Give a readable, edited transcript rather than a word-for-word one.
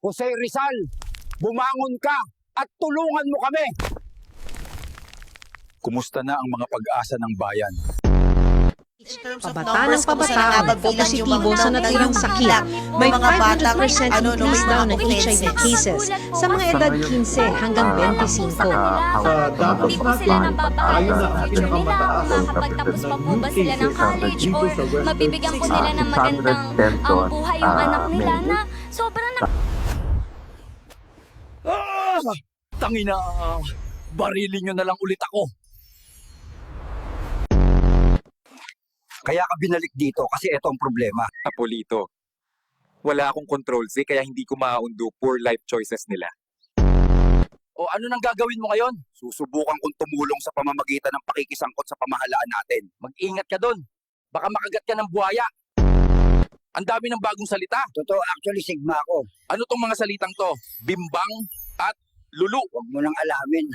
Jose Rizal, bumangon ka at tulungan mo kami. Kumusta na ang mga pag-asa ng bayan? Pabata ng pabata ang positibo sa natirang sakit. May 500% increase daw ng HIV cases sa mga edad 15 hanggang 25. Hindi po sila nababahala sa future nila, makakapagtapos pa po ba sila ng college or mabibigyan po nila ng magandang buhay yung anak nila na sobrang Tangina, barilin nyo na lang ulit ako. Kaya ka binalik dito kasi ito ang problema. Apolito. Wala akong control Z kaya hindi ko maundo poor life choices nila. O ano nang gagawin mo ngayon? Susubukan kong tumulong sa pamamagitan ng pakikisangkot sa pamahalaan natin. Mag-ingat ka doon. Baka makagat ka ng buhaya. Ang dami ng bagong salita. Totoo, actually, sigma ako. Ano tong mga salitang to? Bimbang at lulu. Huwag mo nang alamin.